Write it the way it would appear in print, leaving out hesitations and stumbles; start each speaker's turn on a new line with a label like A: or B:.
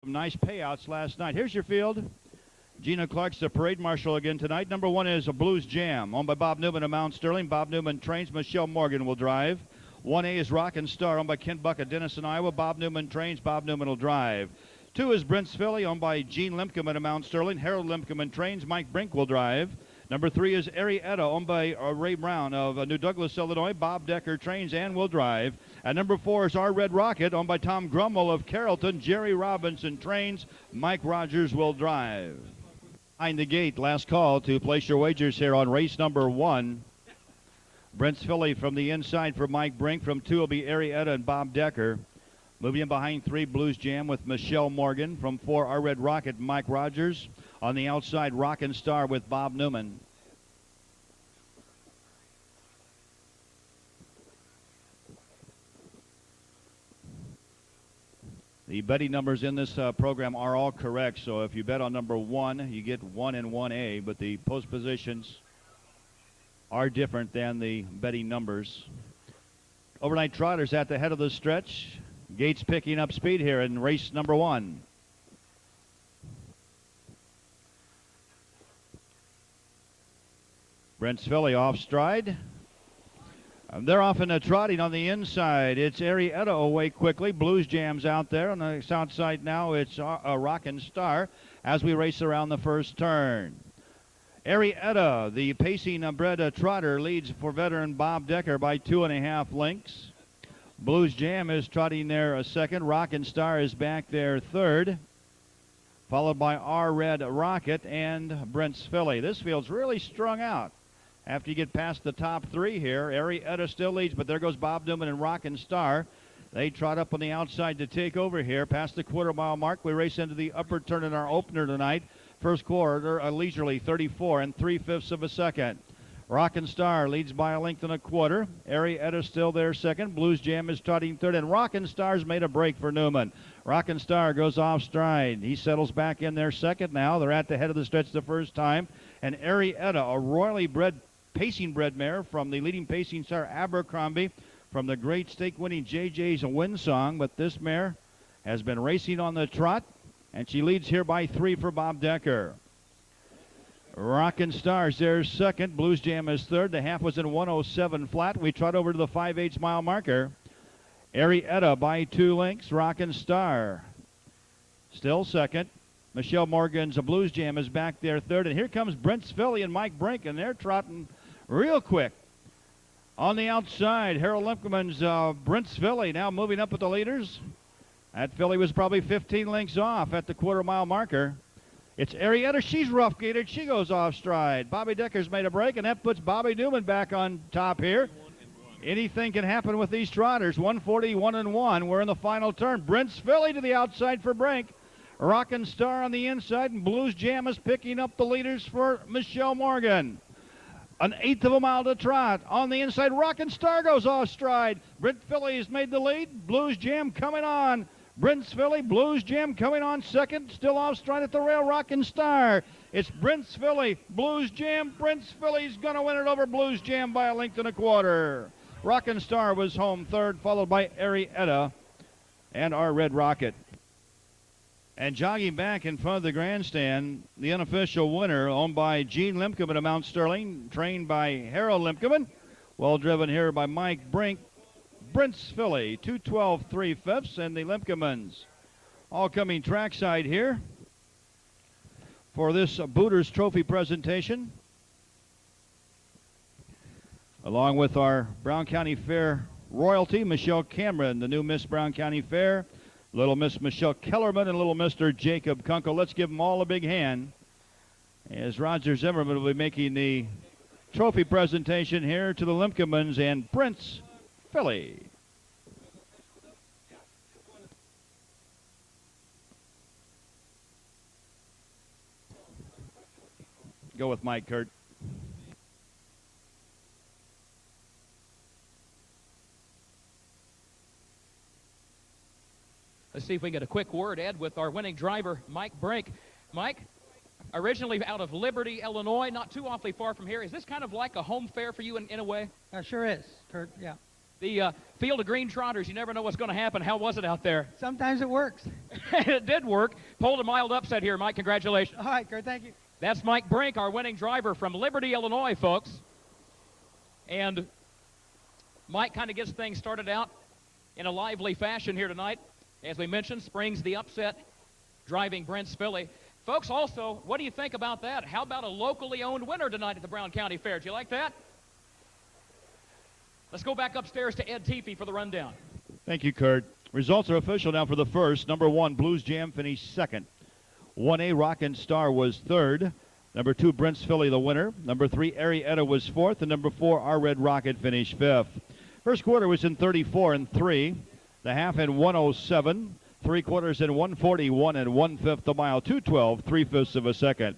A: Nice payouts last night. Here's your field. Gina Clark's the parade marshal again tonight. Number 1 is a Blues Jam, owned by Bob Newman of Mount Sterling. Bob Newman trains. Michelle Morgan will drive. 1A is Rockin' Star, owned by Ken Buck of Denison, Iowa. Bob Newman trains. Bob Newman will drive. 2 is BRENT'S, FILLY, owned by Gene Lemkeman of Mount Sterling. Harold Lemkeman trains. Mike Brink will drive. Number 3 is Arietta, owned by Ray Brown of New Douglas, Illinois. Bob Decker trains and will drive. And number 4 is Our Red Rocket, owned by Tom Grummel of Carrollton. Jerry Robinson trains. Mike Rogers will drive. Behind the gate, last call to place your wagers here on race number 1. BRENT'S, FILLY from the inside for Mike Brink. From 2 will be Arietta and Bob Decker. Moving in behind 3, Blues Jam with Michelle Morgan. From 4, Our Red Rocket, Mike Rogers. On the outside, Rockin' Star with Bob Newman. The betting numbers in this program are all correct, so if you bet on number 1, you get 1 and 1A, but the post positions are different than the betting numbers. Overnight Trotters at the head of the stretch. Gates picking up speed here in race number 1. BRENT'S, FILLY off stride. They're off in the trotting on the inside. It's Arietta away quickly. Blues Jam's out there. On the south side now, it's a Rockin' Star as we race around the first turn. Arietta, the pacing bred trotter, leads for veteran Bob Decker by 2.5 lengths. Blues Jam is trotting there a second. Rockin' Star is back there third, followed by Our Red Rocket and BRENT'S, FILLY. This field's really strung out. After you get past the top 3 here, Arietta still leads, but there goes Bob Newman and Rockin' Star. They trot up on the outside to take over here. Past the quarter-mile mark, we race into the upper turn in our opener tonight. First quarter, a leisurely 34 3/5 of a second. Rockin' Star leads by a length and a quarter. Arietta still there second. Blues Jam is trotting third, and Rockin' Star's made a break for Newman. Rockin' Star goes off stride. He settles back in there second now. They're at the head of the stretch the first time. And Arietta, a royally bred pacing bred mare from the leading pacing star Abercrombie, from the great stake-winning JJ's Win Song, but this mare has been racing on the trot, and she leads here by 3 for Bob Decker. Rockin' Star's there second. Blues Jam is third. The half was in 107 flat. We trot over to the 5/8 mile marker. Arietta by 2 lengths. Rockin' Star still second. Michelle Morgan's Blues Jam is back there third. And here comes BRENT'S, FILLY and Mike Brink, and they're trotting real quick. On the outside, Harold Lemkeman's BRENT'S, FILLY now moving up with the leaders. That filly was probably 15 lengths off at the quarter-mile marker. It's Arietta. She's rough-gated. She goes off stride. Bobby Decker's made a break, and that puts Bobby Newman back on top here. Anything can happen with these trotters. 141 and 1. We're in the final turn. BRENT'S, FILLY to the outside for Brink. Rockin' Star on the inside, and Blues Jam is picking up the leaders for Michelle Morgan. 1/8 of a mile to trot. On the inside, Rockin' Star goes off stride. BRENT'S, FILLY has made the lead. Blues Jam coming on. BRENT'S, FILLY, Blues Jam coming on second. Still off stride at the rail, Rockin' Star. It's BRENT'S, FILLY, Blues Jam. BRENT'S, FILLY's going to win it over Blues Jam by a length and a quarter. Rockin' Star was home third, followed by Arietta and Our Red Rocket. And jogging back in front of the grandstand, the unofficial winner, owned by Gene Lemkeman of Mount Sterling, trained by Harold Lemkeman, well driven here by Mike Brink. BRENT'S, FILLY, 2:12 3/5, and the Lemkemans all coming trackside here for this Booters Trophy presentation, along with our Brown County Fair royalty, Michelle Cameron, the new Miss Brown County Fair, Little Miss Michelle Kellerman, and Little Mr. Jacob Kunkel. Let's give them all a big hand as Roger Zimmerman will be making the trophy presentation here to the Lemkemans and BRENT'S, FILLY. Go with Mike, Kurt.
B: Let's see if we can get a quick word, Ed, with our winning driver, Mike Brink. Mike, originally out of Liberty, Illinois, not too awfully far from here. Is this kind of like a home fair for you in a way?
C: Sure is, Kurt, yeah.
B: The field of green trotters, you never know what's going to happen. How was it out there?
C: Sometimes it works.
B: It did work. Pulled a mild upset here, Mike. Congratulations.
C: All right, Kurt, thank you.
B: That's Mike Brink, our winning driver from Liberty, Illinois, folks. And Mike kind of gets things started out in a lively fashion here tonight. As we mentioned, springs the upset, driving Brent's Filly. Folks, also, what do you think about that? How about a locally owned winner tonight at the Brown County Fair? Do you like that? Let's go back upstairs to Ed Teefee for the rundown.
A: Thank you, Kurt. Results are official now for the first. Number 1, Blues Jam finished second. 1A, Rockin' Star was third. Number 2, Brent's Filly, the winner. Number 3, Arietta was fourth. And number 4, Our Red Rocket finished fifth. First quarter was in 34 and 3. The half in 107. 3 quarters in 141 and 1/5 a mile. 2:12, 3/5 of a second.